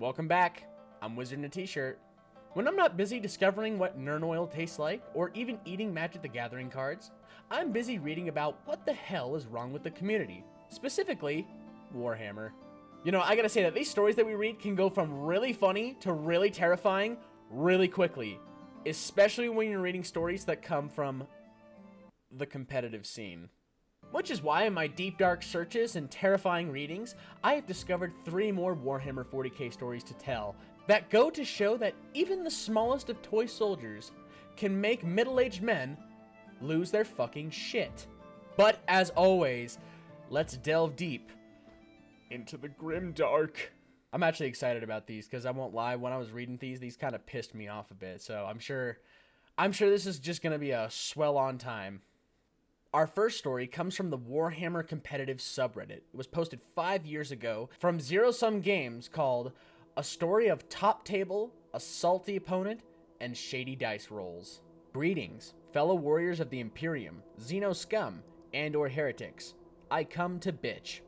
Welcome back. I'm Wizard in a t-shirt. When I'm not busy discovering what Nern oil tastes like, or even eating Magic the Gathering cards, I'm busy reading about what the hell is wrong with the community, specifically Warhammer. You know, I gotta say that these stories that we read can go from really funny to really terrifying really quickly, especially when you're reading stories that come from the competitive scene. Which is why in my deep dark searches and terrifying readings, I have discovered 3 more Warhammer 40k stories to tell that go to show that even the smallest of toy soldiers can make middle-aged men lose their fucking shit. But as always, let's delve deep into the grim dark. I'm actually excited about these because I won't lie, when I was reading these kind of pissed me off a bit, so I'm sure this is just gonna be a swell on time. Our first story comes from the Warhammer competitive subreddit. It was posted 5 years ago from Zero Sum Games, called A Story of Top Table, a Salty Opponent, and Shady Dice Rolls. Greetings, fellow warriors of the Imperium, Xeno scum, and or heretics. I come to bitch.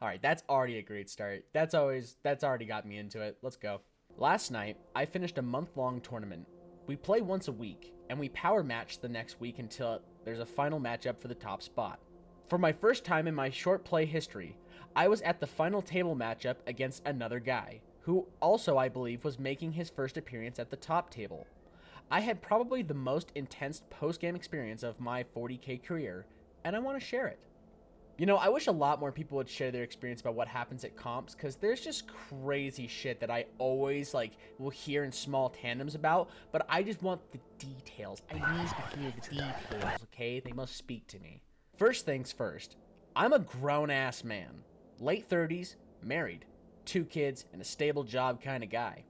Alright, that's already a great start. That's already got me into it. Let's go. Last night, I finished a month-long tournament. We play once a week, and we power match the next week until there's a final matchup for the top spot. For my first time in my short play history, I was at the final table matchup against another guy, who also I believe was making his first appearance at the top table. I had probably the most intense post-game experience of my 40k career, and I want to share it. You know, I wish a lot more people would share their experience about what happens at comps, because there's just crazy shit that I always, will hear in small tandems about, but I just want the details. I need to hear the details, okay? They must speak to me. First things first, I'm a grown-ass man. Late 30s, married, 2 kids, and a stable job kind of guy.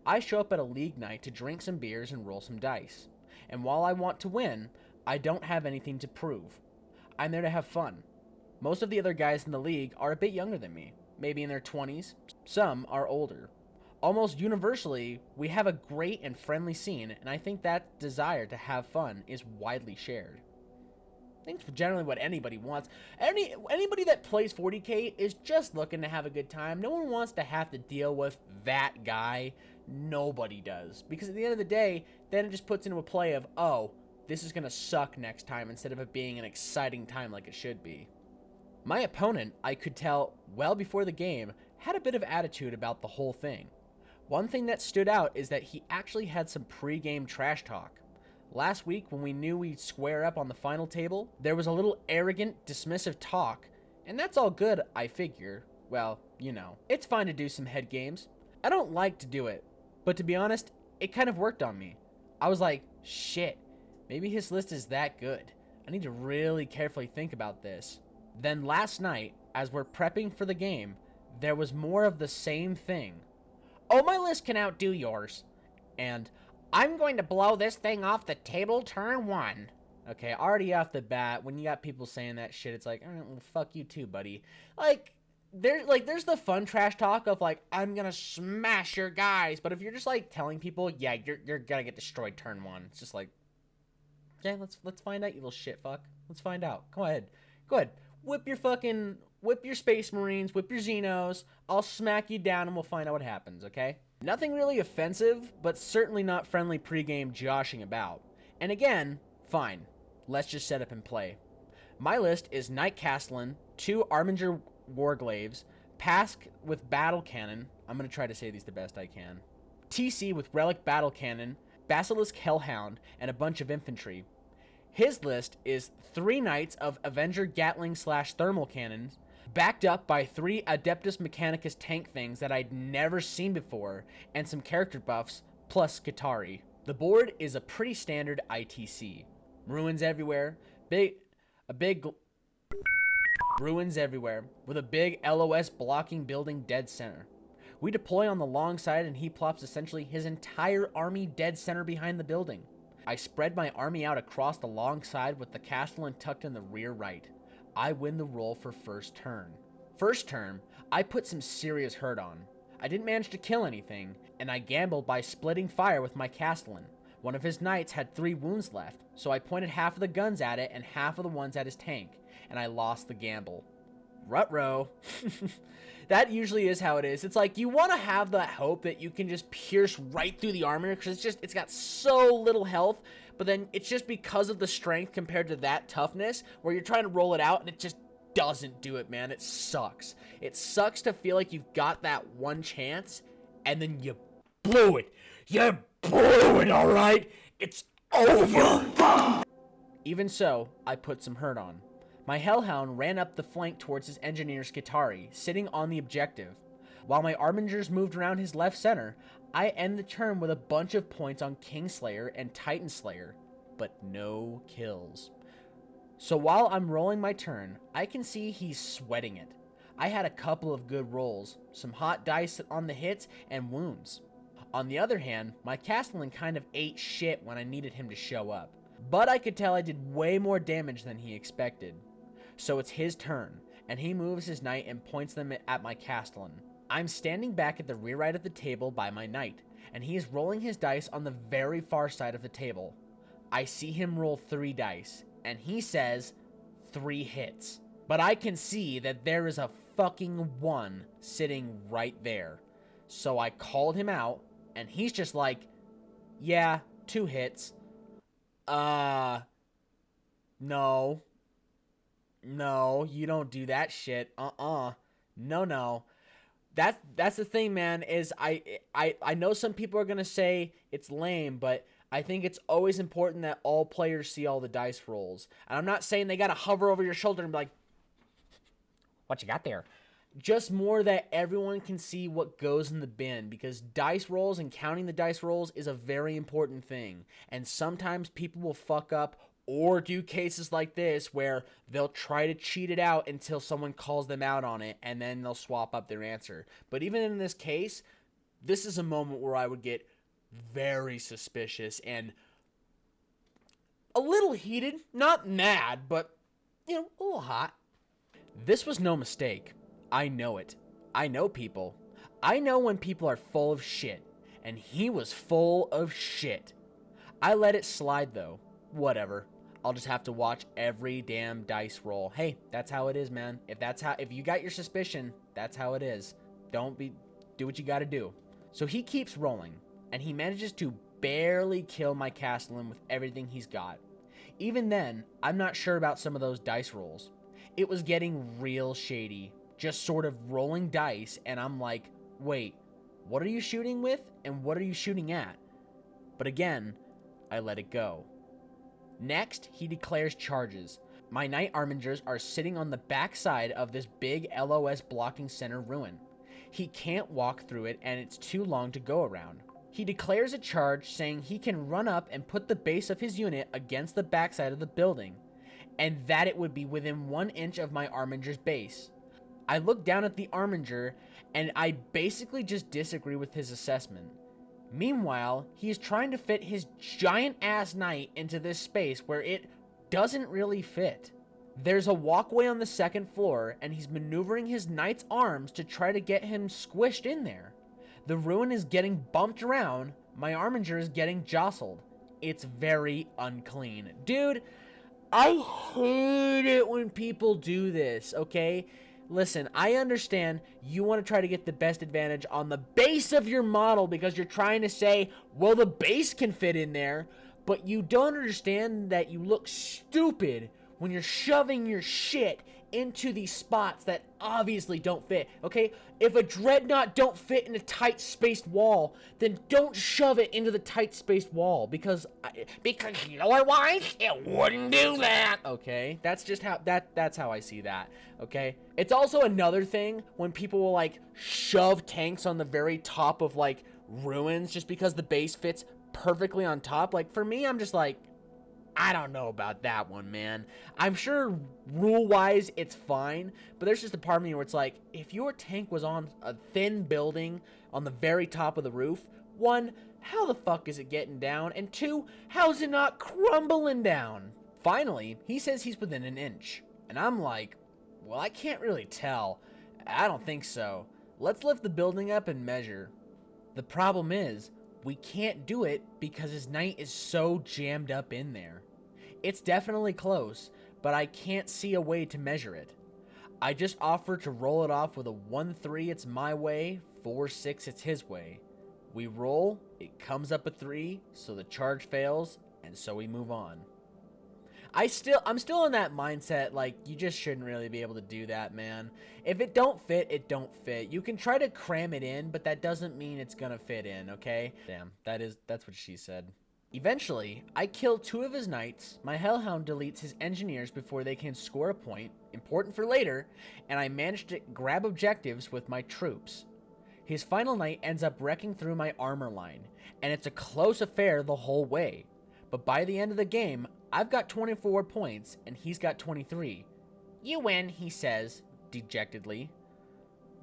I show up at a league night to drink some beers and roll some dice. And while I want to win, I don't have anything to prove. I'm there to have fun. Most of the other guys in the league are a bit younger than me, maybe in their 20s. Some are older. Almost universally, we have a great and friendly scene, and I think that desire to have fun is widely shared. I think it's generally what anybody wants. Anybody that plays 40k is just looking to have a good time. No one wants to have to deal with that guy. Nobody does. Because at the end of the day, then it just puts into a play of, oh, this is going to suck next time, instead of it being an exciting time like it should be. My opponent, I could tell well before the game, had a bit of attitude about the whole thing. One thing that stood out is that he actually had some pre-game trash talk. Last week, when we knew we'd square up on the final table, there was a little arrogant, dismissive talk, and that's all good, I figure. Well, you know, it's fine to do some head games. I don't like to do it, but to be honest, it kind of worked on me. I was like, shit, maybe his list is that good. I need to really carefully think about this. Then last night, as we're prepping for the game, there was more of the same thing. Oh, my list can outdo yours. And I'm going to blow this thing off the table turn 1. Okay, already off the bat, when you got people saying that shit, it's like, well, fuck you too, buddy. There's the fun trash talk of I'm gonna smash your guys. But if you're just telling people, yeah, you're gonna get destroyed turn 1, it's just yeah, let's find out, you little shit fuck. Let's find out. Go ahead. Whip your Space Marines, whip your Xenos. I'll smack you down and we'll find out what happens, okay? Nothing really offensive, but certainly not friendly pregame joshing about. And again, fine. Let's just set up and play. My list is Knight Castellan, 2 Arminger Warglaves, Pask with Battle Cannon. I'm going to try to say these the best I can. TC with Relic Battle Cannon, Basilisk Hellhound, and a bunch of infantry. His list is 3 Knights of Avenger Gatling / Thermal Cannons, backed up by 3 Adeptus Mechanicus tank things that I'd never seen before, and some character buffs, plus Skitarii. The board is a pretty standard ITC. Ruins everywhere, ruins everywhere, with a big LOS blocking building dead center. We deploy on the long side and he plops essentially his entire army dead center behind the building. I spread my army out across the long side with the Castellan tucked in the rear right. I win the roll for first turn. First turn, I put some serious hurt on. I didn't manage to kill anything, and I gambled by splitting fire with my Castellan. One of his knights had 3 wounds left, so I pointed half of the guns at it and half of the ones at his tank, and I lost the gamble. Ruh-roh. That usually is how it is. It's like you want to have that hope that you can just pierce right through the armor because it's got so little health, but then it's just because of the strength compared to that toughness where you're trying to roll it out and it just doesn't do it, man. It sucks. It sucks to feel like you've got that one chance and then you blew it. You blew it, all right? It's over. Even so, I put some hurt on. My hellhound ran up the flank towards his engineer Skitari, sitting on the objective. While my Arbingers moved around his left center, I end the turn with a bunch of points on Kingslayer and Titanslayer, but no kills. So while I'm rolling my turn, I can see he's sweating it. I had a couple of good rolls, some hot dice on the hits, and wounds. On the other hand, my Castellan kind of ate shit when I needed him to show up. But I could tell I did way more damage than he expected. So it's his turn, and he moves his knight and points them at my Castellan. I'm standing back at the rear right of the table by my knight, and he is rolling his dice on the very far side of the table. I see him roll 3 dice, and he says 3 hits. But I can see that there is a fucking 1 sitting right there. So I called him out, and he's just like, yeah, 2 hits. No. No, you don't do that shit. No. That's the thing, man, is I know some people are going to say it's lame, but I think it's always important that all players see all the dice rolls. And I'm not saying they got to hover over your shoulder and be like, what you got there? Just more that everyone can see what goes in the bin, because dice rolls and counting the dice rolls is a very important thing. And sometimes people will fuck up or do cases like this where they'll try to cheat it out until someone calls them out on it, and then they'll swap up their answer. But even in this case, this is a moment where I would get very suspicious and a little heated. Not mad, but, a little hot. This was no mistake. I know it. I know people. I know when people are full of shit, and he was full of shit. I let it slide, though. Whatever. I'll just have to watch every damn dice roll. Hey, that's how it is, man. If you got your suspicion, that's how it is. Do what you gotta do. So he keeps rolling, and he manages to barely kill my Castellan with everything he's got. Even then, I'm not sure about some of those dice rolls. It was getting real shady, just sort of rolling dice, and I'm like, wait, what are you shooting with, and what are you shooting at? But again, I let it go. Next, he declares charges. My Knight Armingers are sitting on the back side of this big LOS blocking center ruin. He can't walk through it, and it's too long to go around. He declares a charge, saying he can run up and put the base of his unit against the backside of the building, and that it would be within 1 inch of my Arminger's base. I look down at the Arminger, and I basically just disagree with his assessment. Meanwhile, he is trying to fit his giant-ass knight into this space where it doesn't really fit. There's a walkway on the 2nd floor, and he's maneuvering his knight's arms to try to get him squished in there. The ruin is getting bumped around, my Arminger is getting jostled. It's very unclean. Dude, I hate it when people do this, okay? Listen, I understand you want to try to get the best advantage on the base of your model because you're trying to say, well, the base can fit in there, but you don't understand that you look stupid when you're shoving your shit into these spots that obviously don't fit, okay? If a dreadnought don't fit in a tight-spaced wall, then don't shove it into the tight-spaced wall because otherwise it wouldn't do that, okay? That's just how that's how I see that, okay? It's also another thing when people will like shove tanks on the very top of like ruins just because the base fits perfectly on top. Like for me, I'm just like, I don't know about that one, man. I'm sure rule-wise it's fine, but there's just a part of me where it's like, if your tank was on a thin building on the very top of the roof, 1, how the fuck is it getting down? And 2, how's it not crumbling down? Finally, he says he's within 1 inch. And I'm like, well, I can't really tell. I don't think so. Let's lift the building up and measure. The problem is, we can't do it because his knight is so jammed up in there. It's definitely close, but I can't see a way to measure it. I just offer to roll it off with a 1-3, it's my way, 4-6, it's his way. We roll, it comes up a 3, so the charge fails, and so we move on. I'm still in that mindset, like, you just shouldn't really be able to do that, man. If it don't fit, it don't fit. You can try to cram it in, but that doesn't mean it's gonna fit in, okay? Damn, that's what she said. Eventually, I kill 2 of his knights, my hellhound deletes his engineers before they can score a point, important for later, and I manage to grab objectives with my troops. His final knight ends up wrecking through my armor line, and it's a close affair the whole way. But by the end of the game, I've got 24 points, and he's got 23. You win, he says, dejectedly.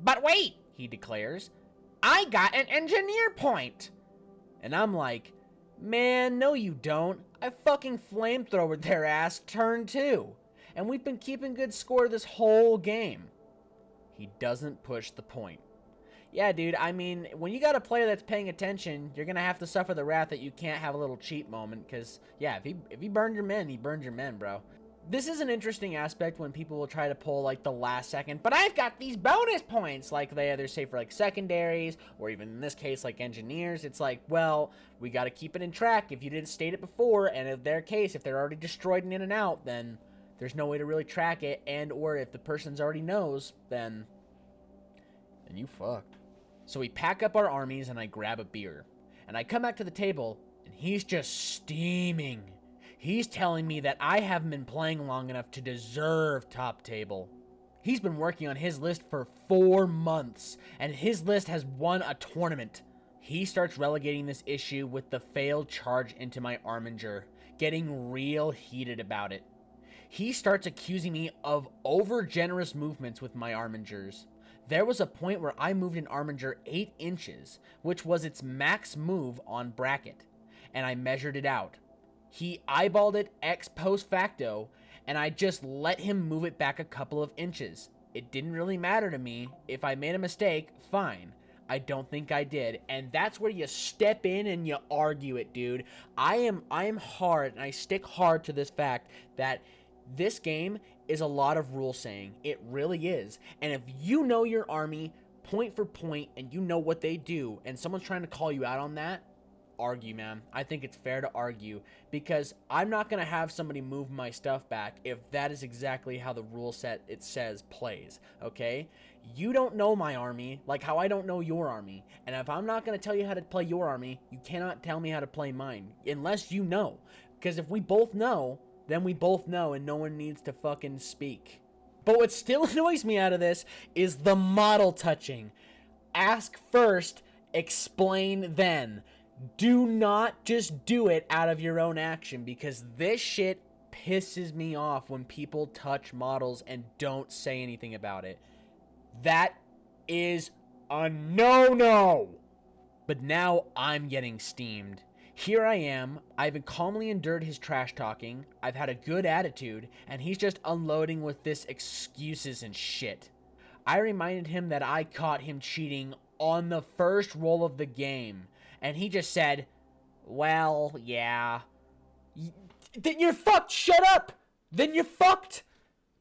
But wait, he declares, I got an engineer point! And I'm like, man, no you don't. I fucking flamethrowered their ass turn 2. And we've been keeping good score this whole game. He doesn't push the point. Yeah, dude, I mean, when you got a player that's paying attention, you're going to have to suffer the wrath that you can't have a little cheat moment, because, yeah, if he burned your men, he burned your men, bro. This is an interesting aspect when people will try to pull, like, the last second, but I've got these bonus points, like they either say for, like, secondaries, or even in this case, like, engineers. It's like, well, we got to keep it in track. If you didn't state it before, and in their case, if they're already destroyed and in and out, then there's no way to really track it, and or if the person's already knows, then you fucked. So we pack up our armies and I grab a beer. And I come back to the table and he's just steaming. He's telling me that I haven't been playing long enough to deserve top table. He's been working on his list for 4 months and his list has won a tournament. He starts relegating this issue with the failed charge into my Arminger, getting real heated about it. He starts accusing me of over-generous movements with my Armingers. There was a point where I moved an Arminger 8 inches, which was its max move on bracket, and I measured it out. He eyeballed it ex post facto, and I just let him move it back a couple of inches. It didn't really matter to me. If I made a mistake, fine. I don't think I did, and that's where you step in and you argue it, dude. I am hard, and I stick hard to this fact that this game is a lot of rule saying. It really is. And if you know your army point for point and you know what they do and someone's trying to call you out on that, argue, man. I think it's fair to argue because I'm not going to have somebody move my stuff back if that is exactly how the rule set it says plays, okay? You don't know my army like how I don't know your army. And if I'm not going to tell you how to play your army, you cannot tell me how to play mine unless you know. Because if we both know, then we both know and no one needs to fucking speak. But what still annoys me out of this is the model touching. Ask first, explain then. Do not just do it out of your own action because this shit pisses me off when people touch models and don't say anything about it. That is a no-no. But now I'm getting steamed. Here I am, I've calmly endured his trash talking, I've had a good attitude, and he's just unloading with this excuses and shit. I reminded him that I caught him cheating on the first roll of the game, and he just said, well, yeah. Then you're fucked, shut up! Then you're fucked!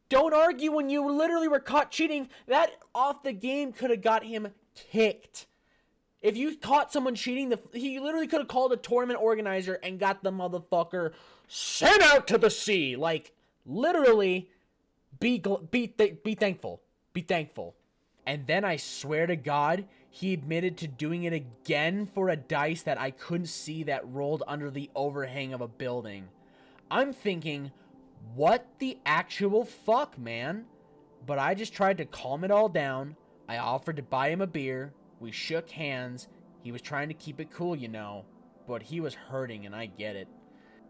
Don't argue when you literally were caught cheating. That off the game could have got him kicked. If you caught someone cheating, he literally could have called a tournament organizer and got the motherfucker sent out to the sea. Like, literally, be thankful. Be thankful. And then I swear to God, he admitted to doing it again for a dice that I couldn't see that rolled under the overhang of a building. I'm thinking, what the actual fuck, man? But I just tried to calm it all down. I offered to buy him a beer. We shook hands. He was trying to keep it cool, you know, but he was hurting and I get it.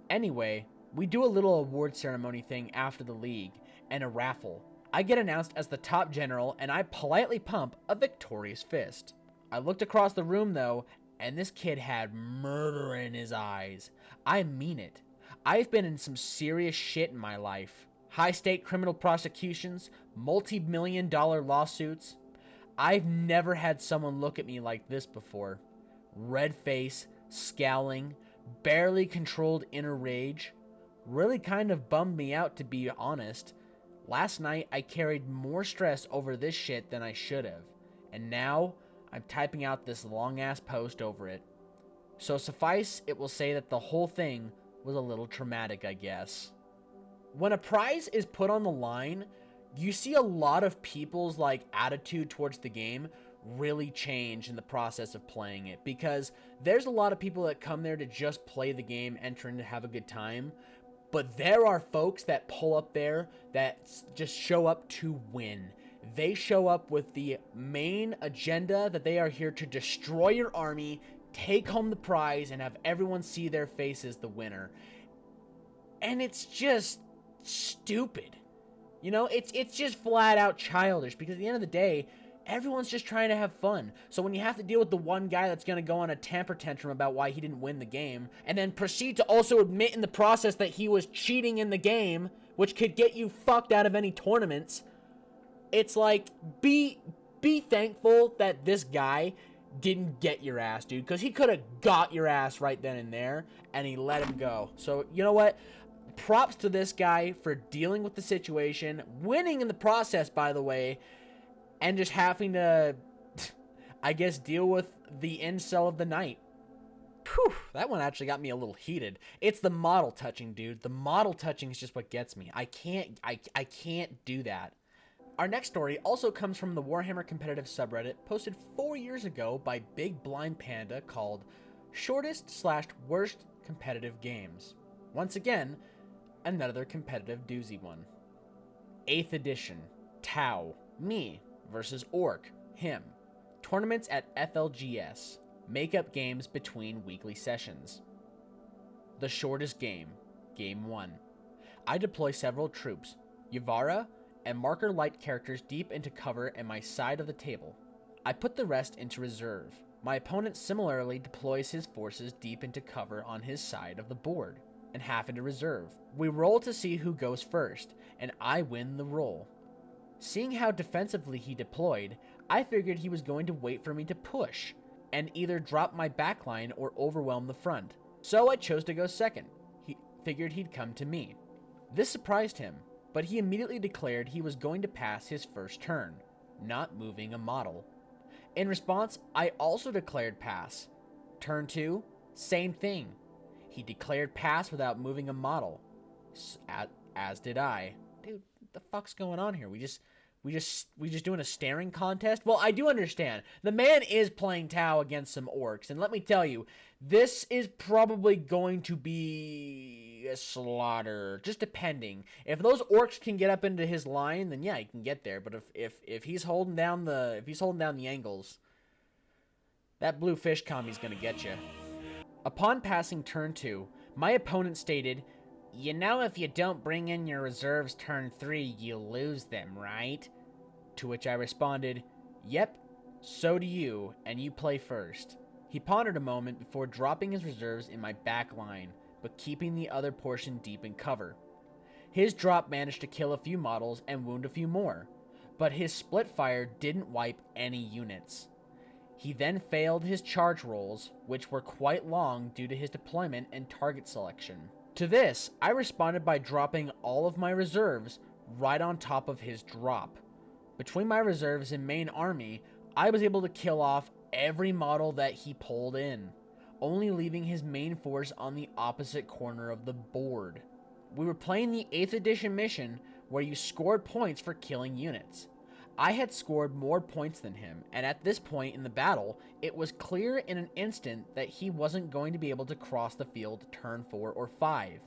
Anyway, we do a little award ceremony thing after the league and a raffle. I get announced as the top general and I politely pump a victorious fist. I looked across the room though, and this kid had murder in his eyes. I mean it. I've been in some serious shit in my life. High-stake criminal prosecutions, multi-million-dollar lawsuits. I've never had someone look at me like this before. Red face, scowling, barely controlled inner rage. Really kind of bummed me out, to be honest. Last night, I carried more stress over this shit than I should have, and now I'm typing out this long-ass post over it. So suffice it will say that the whole thing was a little traumatic, I guess. When a prize is put on the line, you see a lot of people's attitude towards the game really change in the process of playing it, because there's a lot of people that come there to just play the game, enter in to have a good time, but there are folks that pull up there that just show up to win. They show up with the main agenda that they are here to destroy your army, take home the prize, and have everyone see their face as the winner. And it's just stupid. You know, it's just flat out childish, because at the end of the day, everyone's just trying to have fun. So when you have to deal with the one guy that's going to go on a temper tantrum about why he didn't win the game, and then proceed to also admit in the process that he was cheating in the game, which could get you fucked out of any tournaments, it's like, be thankful that this guy didn't get your ass, dude, because he could have got your ass right then and there, and he let him go. So, you know what? Props to this guy for dealing with the situation, winning in the process, by the way, and just having to, I guess, deal with the incel of the night. Whew, that one actually got me a little heated. It's the model touching, dude. The model touching is just what gets me. I can't do that. Our next story also comes from the Warhammer competitive subreddit, posted 4 years ago by Big Blind Panda, called Shortest/Worst Competitive Games. Once again, another competitive doozy one. 8th edition, Tau, me versus Orc, him. Tournaments at FLGS. Makeup games between weekly sessions. The shortest game, Game 1. I deploy several troops, Yavara and marker light characters deep into cover in my side of the table. I put the rest into reserve. My opponent similarly deploys his forces deep into cover on his side of the board, and half into reserve. We roll to see who goes first, and I win the roll. Seeing how defensively he deployed, I figured he was going to wait for me to push, and either drop my backline or overwhelm the front. So I chose to go second. He figured he'd come to me. This surprised him, but he immediately declared he was going to pass his first turn, not moving a model. In response, I also declared pass. Turn 2, same thing. He declared pass without moving a model. As did I. Dude, what the fuck's going on here? We just doing a staring contest? Well, I do understand. The man is playing Tau against some orcs, and let me tell you, this is probably going to be a slaughter, just depending. If those orcs can get up into his line, then yeah, he can get there. But if he's holding down the angles, that blue fish commie's gonna get you. Upon passing turn 2, my opponent stated, "You know if you don't bring in your reserves turn 3, you lose them, right?" To which I responded, "Yep, so do you, and you play first." He pondered a moment before dropping his reserves in my back line, but keeping the other portion deep in cover. His drop managed to kill a few models and wound a few more, but his split fire didn't wipe any units. He then failed his charge rolls, which were quite long due to his deployment and target selection. To this, I responded by dropping all of my reserves right on top of his drop. Between my reserves and main army, I was able to kill off every model that he pulled in, only leaving his main force on the opposite corner of the board. We were playing the 8th edition mission where you scored points for killing units. I had scored more points than him, and at this point in the battle, it was clear in an instant that he wasn't going to be able to cross the field to turn 4 or 5.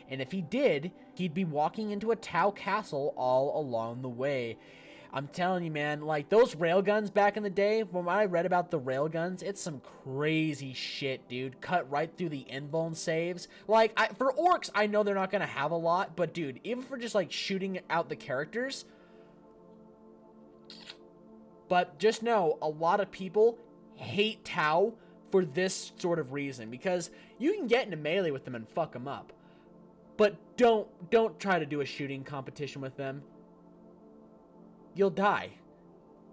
And if he did, he'd be walking into a Tau castle all along the way. I'm telling you, man, like those railguns back in the day, when I read about the railguns, it's some crazy shit, dude. Cut right through the invuln saves. Like, for orcs, I know they're not going to have a lot, but dude, even for just like shooting out the characters. But just know, a lot of people hate Tau for this sort of reason, because you can get into melee with them and fuck them up. But don't try to do a shooting competition with them. You'll die.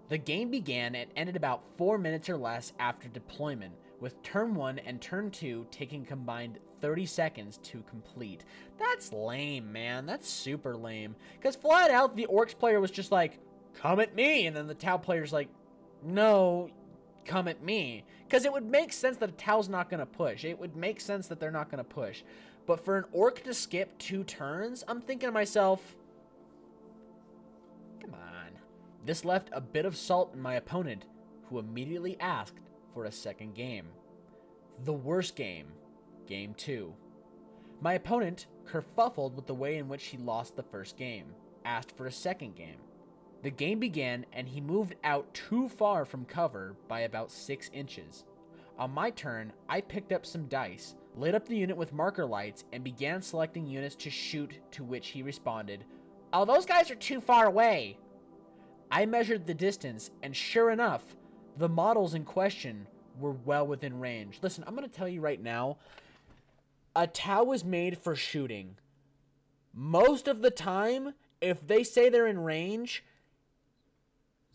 The game began and ended about 4 minutes or less after deployment, with turn 1 and turn 2 taking combined 30 seconds to complete. That's lame, man. That's super lame. Because flat out, the Orcs player was just like, come at me, and then the Tau player's like, no, come at me. Because it would make sense that a Tau's not going to push. It would make sense that they're not going to push. But for an Orc to skip 2 turns, I'm thinking to myself, come on. This left a bit of salt in my opponent, who immediately asked for a second game. The worst game, Game 2. My opponent kerfuffled with the way in which he lost the first game, asked for a second game. The game began and he moved out too far from cover by about 6 inches. On my turn, I picked up some dice, lit up the unit with marker lights, and began selecting units to shoot, to which he responded, "Oh, those guys are too far away." I measured the distance, and sure enough, the models in question were well within range. Listen, I'm going to tell you right now, a Tau is made for shooting. Most of the time, if they say they're in range,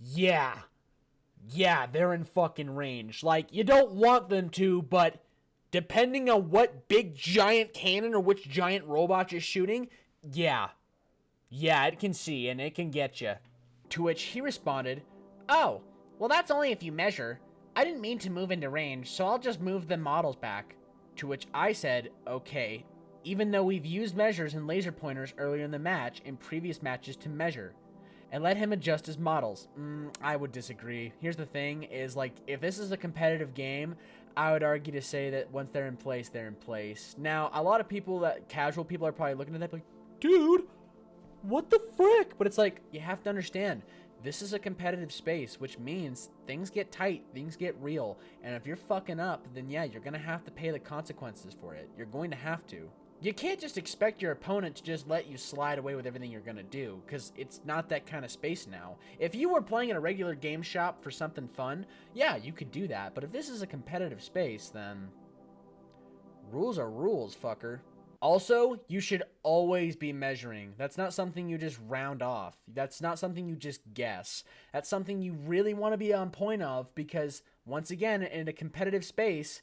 yeah, they're in fucking range. Like, you don't want them to, but depending on what big giant cannon or which giant robot you're shooting, yeah, it can see and it can get you. To which he responded, "Oh, well, that's only if you measure. I didn't mean to move into range, so I'll just move the models back." To which I said, okay, even though we've used measures and laser pointers earlier in the match, in previous matches, to measure, and let him adjust his models. I would disagree. Here's the thing, is like, if this is a competitive game, I would argue to say that once they're in place, they're in place. Now, a lot of people, casual people, are probably looking at that like, dude, what the frick? But it's like, you have to understand, this is a competitive space, which means things get tight, things get real, and if you're fucking up, then yeah, you're gonna have to pay the consequences for it. You're going to have to. You can't just expect your opponent to just let you slide away with everything you're gonna do, because it's not that kind of space now. If you were playing in a regular game shop for something fun, yeah, you could do that, but if this is a competitive space, then rules are rules, fucker. Also, you should always be measuring. That's not something you just round off. That's not something you just guess. That's something you really want to be on point of, because, once again, in a competitive space,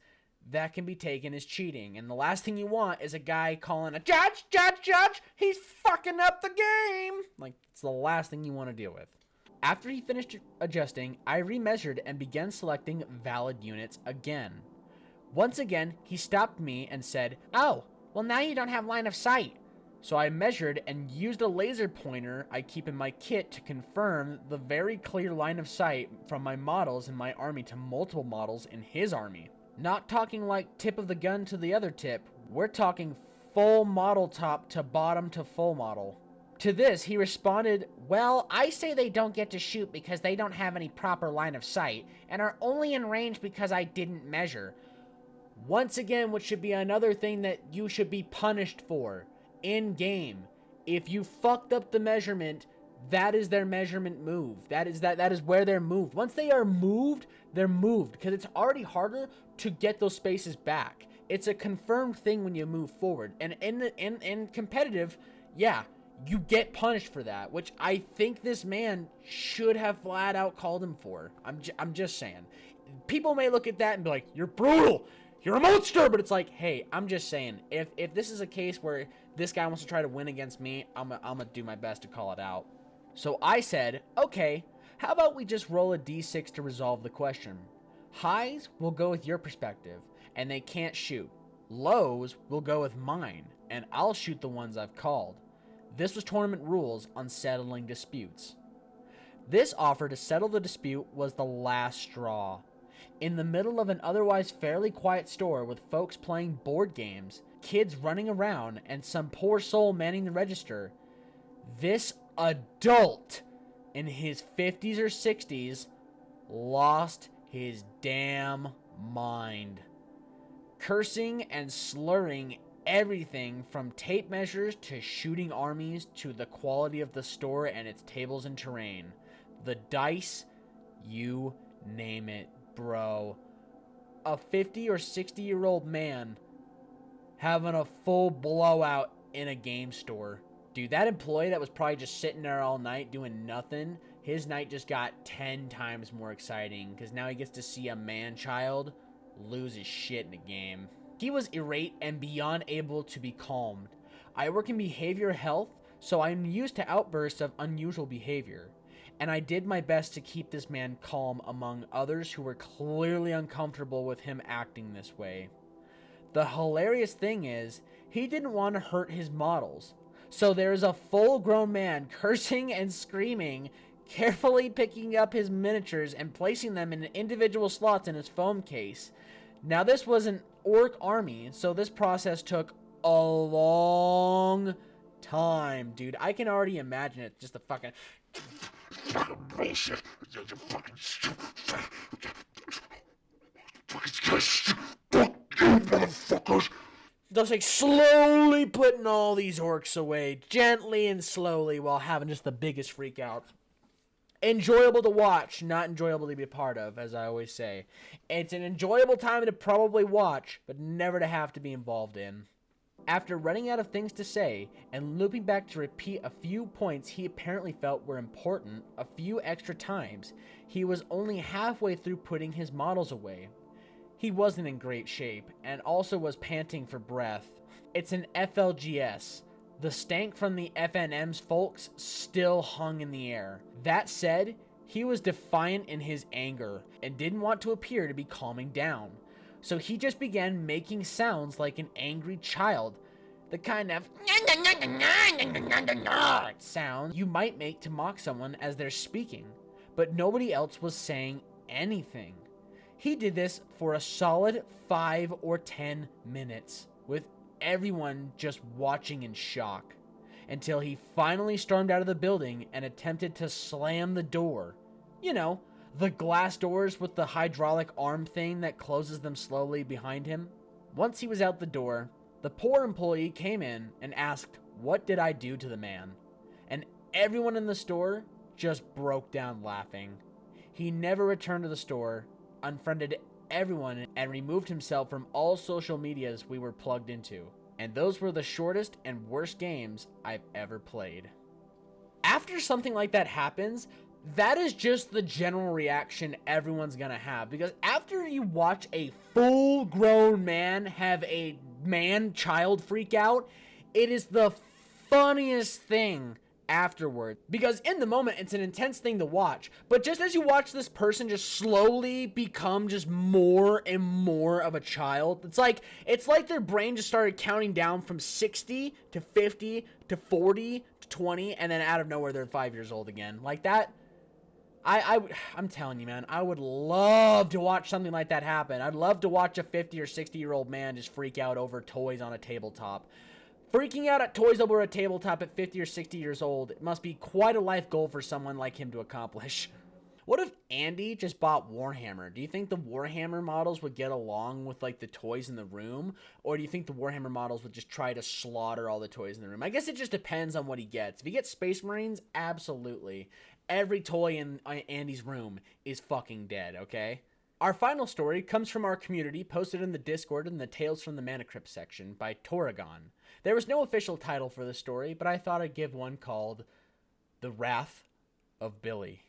that can be taken as cheating. And the last thing you want is a guy calling a judge, he's fucking up the game. Like, it's the last thing you want to deal with. After he finished adjusting, I remeasured and began selecting valid units again. Once again, he stopped me and said, "Oh, well, now you don't have line of sight." So I measured and used a laser pointer I keep in my kit to confirm the very clear line of sight from my models in my army to multiple models in his army. Not talking like tip of the gun to the other tip, we're talking full model top to bottom to full model. To this, he responded, "Well, I say they don't get to shoot because they don't have any proper line of sight and are only in range because I didn't measure." Once again, which should be another thing that you should be punished for in game. If you fucked up the measurement, that is their measurement move. That is where they're moved. Once they are moved, they're moved, because it's already harder to get those spaces back. It's a confirmed thing when you move forward. And in competitive, yeah, you get punished for that, which I think this man should have flat out called him for. I'm just saying. People may look at that and be like, "You're brutal. You're a monster," but it's like, hey, I'm just saying, if this is a case where this guy wants to try to win against me, I'm gonna do my best to call it out. So I said, okay, how about we just roll a d6 to resolve the question? Highs will go with your perspective, and they can't shoot. Lows will go with mine, and I'll shoot the ones I've called. This was tournament rules on settling disputes. This offer to settle the dispute was the last straw. In the middle of an otherwise fairly quiet store with folks playing board games, kids running around, and some poor soul manning the register, this adult in his 50s or 60s lost his damn mind. Cursing and slurring everything from tape measures to shooting armies to the quality of the store and its tables and terrain. The dice, you name it. Bro, a 50 or 60-year-old man having a full blowout in a game store. Dude, that employee that was probably just sitting there all night doing nothing, his night just got 10 times more exciting, because now he gets to see a man-child lose his shit in a game. He was irate and beyond able to be calmed. I work in behavioral health, so I'm used to outbursts of unusual behavior, and I did my best to keep this man calm among others who were clearly uncomfortable with him acting this way. The hilarious thing is, he didn't want to hurt his models, so there is a full-grown man cursing and screaming, carefully picking up his miniatures and placing them in individual slots in his foam case. Now this was an orc army, so this process took a long time, dude. I can already imagine it. Just the fucking bullshit. Just like slowly putting all these orcs away, gently and slowly, while having just the biggest freak out. Enjoyable to watch, not enjoyable to be a part of, as I always say. It's an enjoyable time to probably watch, but never to have to be involved in. After running out of things to say, and looping back to repeat a few points he apparently felt were important a few extra times, he was only halfway through putting his models away. He wasn't in great shape, and also was panting for breath. It's an FLGS. The stank from the FNM's folks still hung in the air. That said, he was defiant in his anger, and didn't want to appear to be calming down. So he just began making sounds like an angry child. The kind of sound you might make to mock someone as they're speaking. But nobody else was saying anything. He did this for a solid 5 or 10 minutes, with everyone just watching in shock, until he finally stormed out of the building and attempted to slam the door. You know, the glass doors with the hydraulic arm thing that closes them slowly behind him. Once he was out the door, the poor employee came in and asked, "What did I do to the man?" And everyone in the store just broke down laughing. He never returned to the store, unfriended everyone, and removed himself from all social medias we were plugged into. And those were the shortest and worst games I've ever played. After something like that happens, that is just the general reaction everyone's gonna have. Because after you watch a full-grown man have a man-child freak out, it is the funniest thing afterward. Because in the moment, it's an intense thing to watch. But just as you watch this person just slowly become just more and more of a child, it's like their brain just started counting down from 60 to 50 to 40 to 20, and then out of nowhere they're 5 years old again. Like that. I'm telling you, man, I would love to watch something like that happen. I'd love to watch a 50 or 60-year-old man just freak out over toys on a tabletop. Freaking out at toys over a tabletop at 50 or 60 years old, it must be quite a life goal for someone like him to accomplish. What if Andy just bought Warhammer? Do you think the Warhammer models would get along with, like, the toys in the room? Or do you think the Warhammer models would just try to slaughter all the toys in the room? I guess it just depends on what he gets. If he gets Space Marines, absolutely. Every toy in Andy's room is fucking dead, okay? Our final story comes from our community, posted in the Discord in the Tales from the Mana Crypt section by Toragon. There was no official title for the story, but I thought I'd give one called The Wrath of Billy.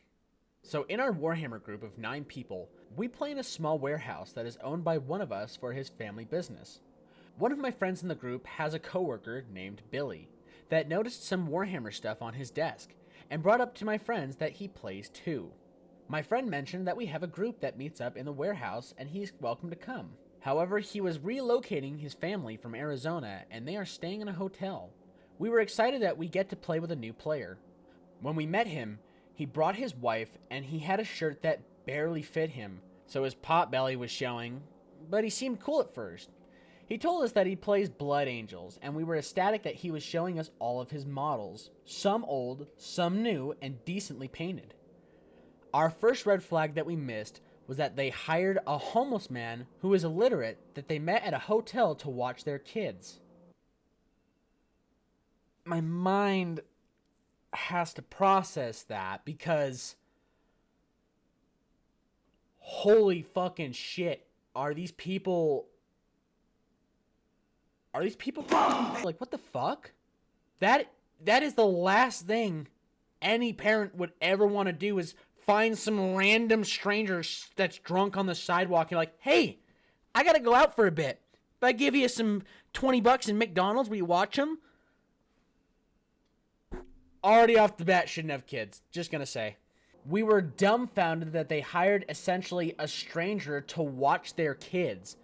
So in our Warhammer group of 9 people, we play in a small warehouse that is owned by one of us for his family business. One of my friends in the group has a coworker named Billy that noticed some Warhammer stuff on his desk and brought up to my friends that he plays too. My friend mentioned that we have a group that meets up in the warehouse and he's welcome to come. However, he was relocating his family from Arizona and they are staying in a hotel. We were excited that we get to play with a new player. When we met him, he brought his wife and he had a shirt that barely fit him, so his pot belly was showing, but he seemed cool at first. He told us that he plays Blood Angels, and we were ecstatic that he was showing us all of his models, some old, some new, and decently painted. Our first red flag that we missed was that they hired a homeless man who is illiterate that they met at a hotel to watch their kids. My mind has to process that because holy fucking shit, are these people like, what the fuck? That is the last thing any parent would ever want to do, is find some random stranger that's drunk on the sidewalk and like, hey, I gotta go out for a bit. If I give you some $20 in McDonald's, will you watch them? Already off the bat, shouldn't have kids. Just gonna say. We were dumbfounded that they hired essentially a stranger to watch their kids.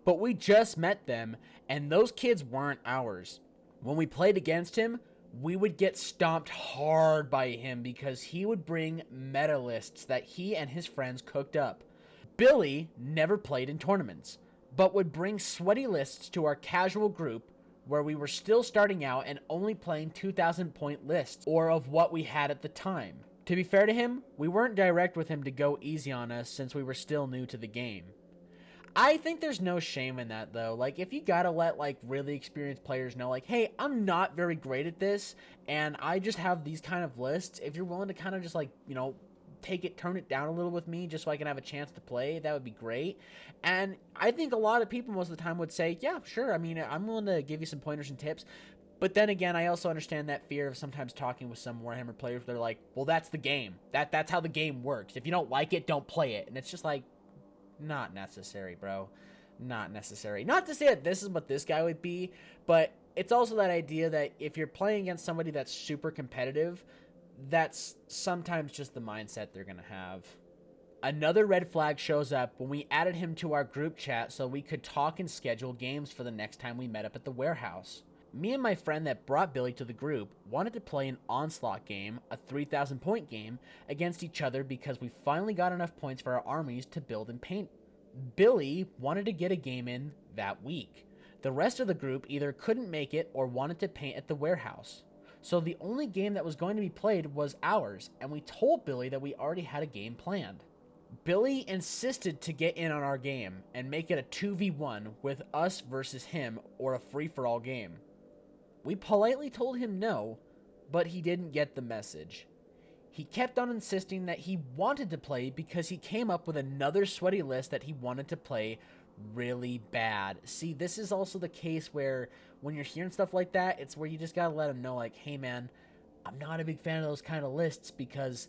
But we just met them, and those kids weren't ours. When we played against him, we would get stomped hard by him because he would bring meta lists that he and his friends cooked up. Billy never played in tournaments, but would bring sweaty lists to our casual group where we were still starting out and only playing 2,000 point lists, or of what we had at the time. To be fair to him, we weren't direct with him to go easy on us since we were still new to the game. I think there's no shame in that though. Like, if you gotta let like really experienced players know, like, hey, I'm not very great at this and I just have these kind of lists, if you're willing to kind of just like, turn it down a little with me just so I can have a chance to play, that would be great. And I think a lot of people most of the time would say, yeah, sure, I mean, I'm willing to give you some pointers and tips. But then again, I also understand that fear of sometimes talking with some Warhammer players. They're like, well, that's the game. That's how the game works. If you don't like it, don't play it. And it's just like, not necessary, bro. Not necessary. Not to say that this is what this guy would be, but it's also that idea that if you're playing against somebody that's super competitive, that's sometimes just the mindset they're going to have. Another red flag shows up when we added him to our group chat so we could talk and schedule games for the next time we met up at the warehouse. Me and my friend that brought Billy to the group wanted to play an onslaught game, a 3,000 point game, against each other because we finally got enough points for our armies to build and paint. Billy wanted to get a game in that week. The rest of the group either couldn't make it or wanted to paint at the warehouse. So the only game that was going to be played was ours, and we told Billy that we already had a game planned. Billy insisted to get in on our game and make it a 2v1 with us versus him, or a free-for-all game. We politely told him no, but he didn't get the message. He kept on insisting that he wanted to play because he came up with another sweaty list that he wanted to play really bad. See, this is also the case where when you're hearing stuff like that, it's where you just gotta let him know, like, hey man, I'm not a big fan of those kind of lists because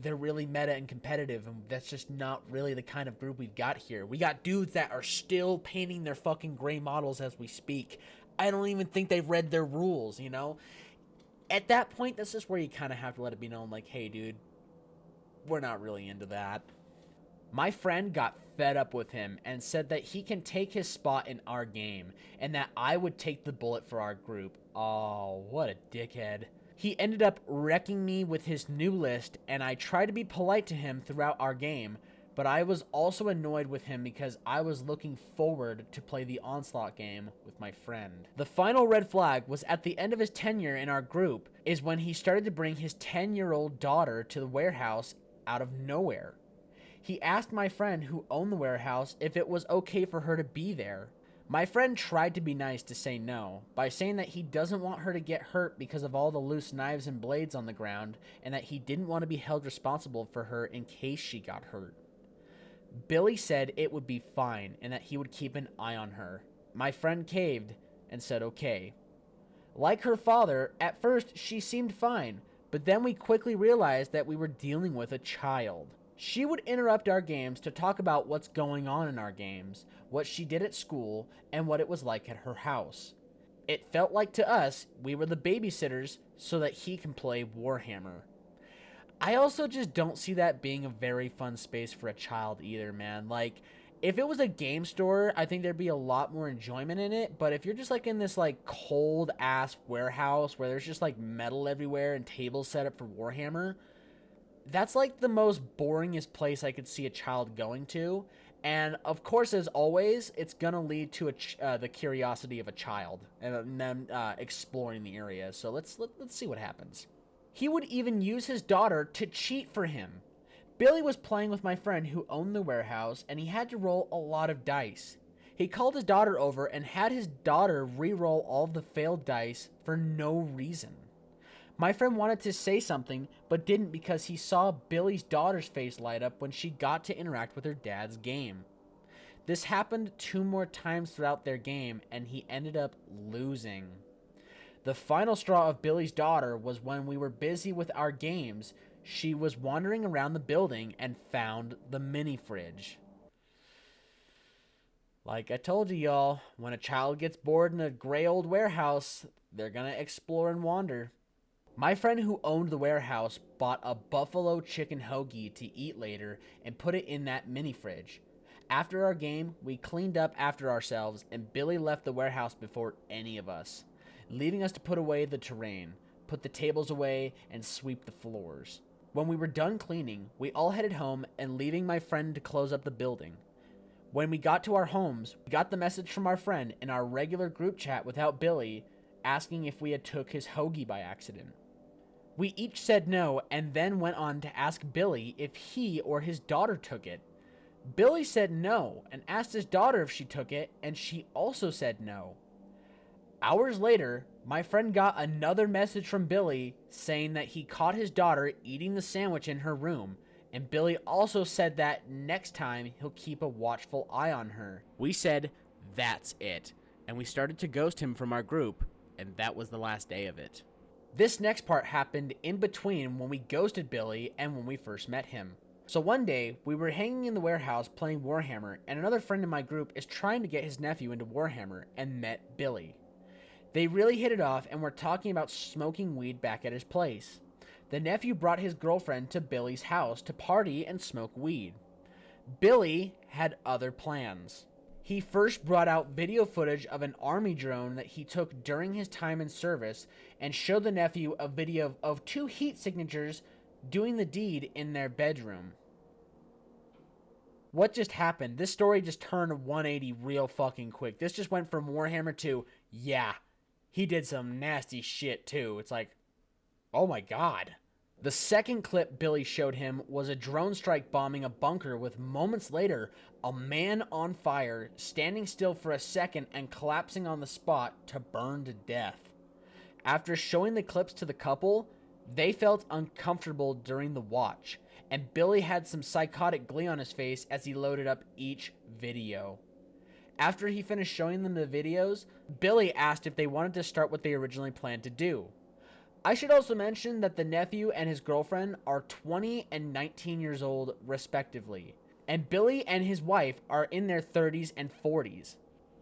they're really meta and competitive, and that's just not really the kind of group we've got here. We got dudes that are still painting their fucking gray models as we speak. I don't even think they've read their rules, you know? At that point, that's just where you kind of have to let it be known, like, hey, dude, we're not really into that. My friend got fed up with him and said that he can take his spot in our game and that I would take the bullet for our group. Oh, what a dickhead. He ended up wrecking me with his new list, and I tried to be polite to him throughout our game, but I was also annoyed with him because I was looking forward to play the Onslaught game with my friend. The final red flag was at the end of his tenure in our group is when he started to bring his 10-year-old daughter to the warehouse out of nowhere. He asked my friend who owned the warehouse if it was okay for her to be there. My friend tried to be nice to say no, by saying that he doesn't want her to get hurt because of all the loose knives and blades on the ground, and that he didn't want to be held responsible for her in case she got hurt. Billy said it would be fine and that he would keep an eye on her. My friend caved and said okay. Like her father, at first she seemed fine, but then we quickly realized that we were dealing with a child. She would interrupt our games to talk about what's going on in our games, what she did at school, and what it was like at her house. It felt like to us we were the babysitters so that he can play Warhammer. I also just don't see that being a very fun space for a child either, man. Like, if it was a game store, I think there'd be a lot more enjoyment in it, but if you're just like in this like cold ass warehouse where there's just like metal everywhere and tables set up for Warhammer, that's like the most boringest place I could see a child going to. And of course, as always, it's gonna lead to the curiosity of a child and them exploring the area. So let's see what happens. He would even use his daughter to cheat for him. Billy was playing with my friend who owned the warehouse, and he had to roll a lot of dice. He called his daughter over and had his daughter re-roll all of the failed dice for no reason. My friend wanted to say something, but didn't because he saw Billy's daughter's face light up when she got to interact with her dad's game. This happened 2 more times throughout their game, and he ended up losing. The final straw of Billy's daughter was when we were busy with our games. She was wandering around the building and found the mini fridge. Like I told you, y'all, when a child gets bored in a gray old warehouse, they're gonna explore and wander. My friend who owned the warehouse bought a buffalo chicken hoagie to eat later and put it in that mini fridge. After our game, we cleaned up after ourselves and Billy left the warehouse before any of us, leaving us to put away the terrain, put the tables away, and sweep the floors. When we were done cleaning, we all headed home and leaving my friend to close up the building. When we got to our homes, we got the message from our friend in our regular group chat without Billy, asking if we had took his hoagie by accident. We each said no and then went on to ask Billy if he or his daughter took it. Billy said no and asked his daughter if she took it, and she also said no. Hours later, my friend got another message from Billy saying that he caught his daughter eating the sandwich in her room, and Billy also said that next time he'll keep a watchful eye on her. We said, that's it, and we started to ghost him from our group, and that was the last day of it. This next part happened in between when we ghosted Billy and when we first met him. So one day, we were hanging in the warehouse playing Warhammer, and another friend in my group is trying to get his nephew into Warhammer and met Billy. They really hit it off and were talking about smoking weed back at his place. The nephew brought his girlfriend to Billy's house to party and smoke weed. Billy had other plans. He first brought out video footage of an army drone that he took during his time in service and showed the nephew a video of 2 heat signatures doing the deed in their bedroom. What just happened? This story just turned 180 real fucking quick. This just went from Warhammer to, yeah, he did some nasty shit too. It's like, oh my god. The second clip Billy showed him was a drone strike bombing a bunker with moments later a man on fire standing still for a second and collapsing on the spot to burn to death. After showing the clips to the couple, they felt uncomfortable during the watch, and Billy had some psychotic glee on his face as he loaded up each video. After he finished showing them the videos, Billy asked if they wanted to start what they originally planned to do. I should also mention that the nephew and his girlfriend are 20 and 19 years old, respectively, and Billy and his wife are in their 30s and 40s.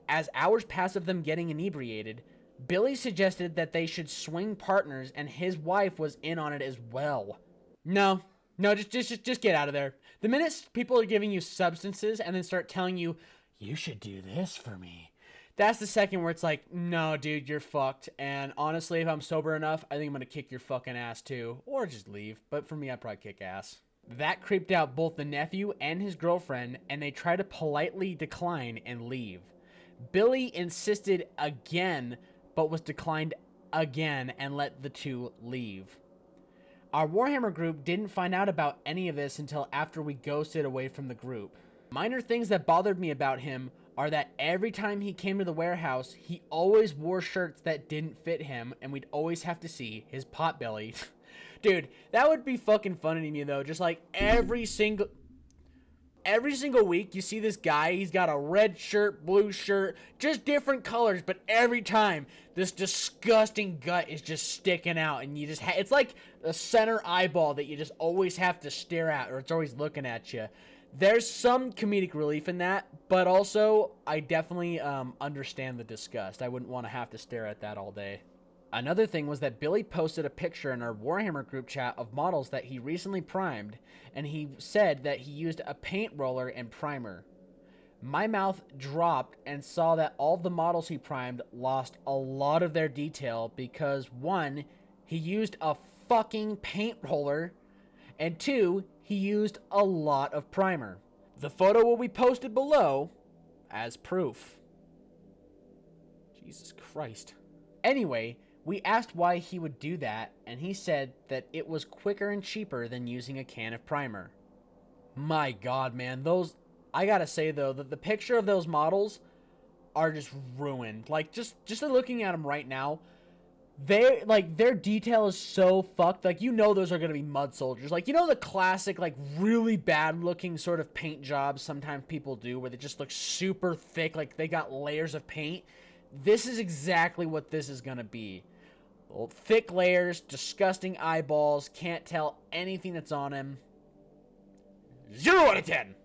As hours passed of them getting inebriated, Billy suggested that they should swing partners, and his wife was in on it as well. No, just get out of there. The minute people are giving you substances and then start telling you, you should do this for me, that's the second where it's like, no, dude, you're fucked. And honestly, if I'm sober enough, I think I'm going to kick your fucking ass too. Or just leave. But for me, I'd probably kick ass. That creeped out both the nephew and his girlfriend, and they tried to politely decline and leave. Billy insisted again, but was declined again and let the two leave. Our Warhammer group didn't find out about any of this until after we ghosted away from the group. Minor things that bothered me about him are that every time he came to the warehouse, he always wore shirts that didn't fit him, and we'd always have to see his pot belly. Dude, that would be fucking funny to me, though. Just like every single week, you see this guy, he's got a red shirt, blue shirt, just different colors, but every time, this disgusting gut is just sticking out, and you just it's like a center eyeball that you just always have to stare at, or it's always looking at you. There's some comedic relief in that, but also, I definitely understand the disgust. I wouldn't want to have to stare at that all day. Another thing was that Billy posted a picture in our Warhammer group chat of models that he recently primed, and he said that he used a paint roller and primer. My mouth dropped and saw that all of the models he primed lost a lot of their detail because 1, he used a fucking paint roller, and 2, he used a lot of primer. The photo will be posted below as proof. Jesus Christ. Anyway, we asked why he would do that, and he said that it was quicker and cheaper than using a can of primer. My god, man, I gotta say though, that the picture of those models are just ruined. Like, just looking at them right now, their detail is so fucked. Like, you know those are going to be mud soldiers. Like, you know the classic, like, really bad looking sort of paint jobs sometimes people do where they just look super thick, like they got layers of paint? This is exactly what this is going to be. Thick layers, disgusting eyeballs, can't tell anything that's on him. 0 out of 10!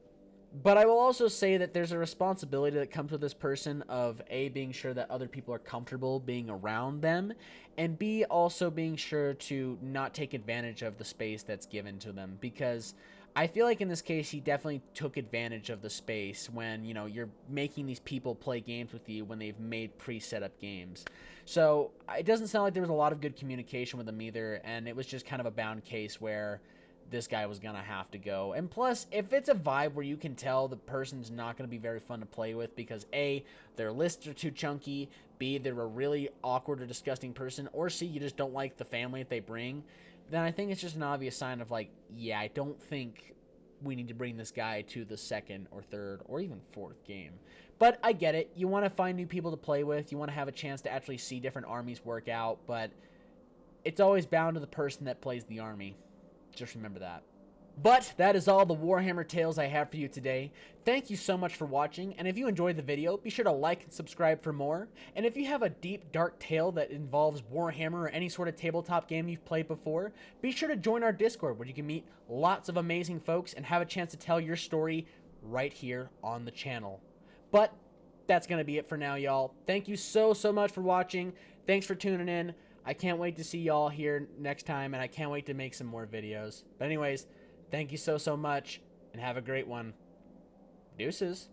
But I will also say that there's a responsibility that comes with this person of A, being sure that other people are comfortable being around them, and B, also being sure to not take advantage of the space that's given to them. Because I feel like in this case, he definitely took advantage of the space when, you know, you're making these people play games with you when they've made pre-set up games. So it doesn't sound like there was a lot of good communication with them either, and it was just kind of a bound case where this guy was gonna have to go. And plus, if it's a vibe where you can tell the person's not gonna be very fun to play with because A, their lists are too chunky, B, they're a really awkward or disgusting person, or C, you just don't like the family that they bring, then I think it's just an obvious sign of like, yeah, I don't think we need to bring this guy to the second or third or even fourth game. But I get it. You want to find new people to play with. You want to have a chance to actually see different armies work out, but it's always bound to the person that plays the army. Just remember that. But that is all the Warhammer tales I have for you today. Thank you so much for watching, and if you enjoyed the video, be sure to like and subscribe for more. And if you have a deep, dark tale that involves Warhammer or any sort of tabletop game you've played before, be sure to join our Discord where you can meet lots of amazing folks and have a chance to tell your story right here on the channel. But that's going to be it for now, y'all. Thank you so much for watching. Thanks for tuning in. I can't wait to see y'all here next time, and I can't wait to make some more videos. But anyways, thank you so much, and have a great one. Deuces.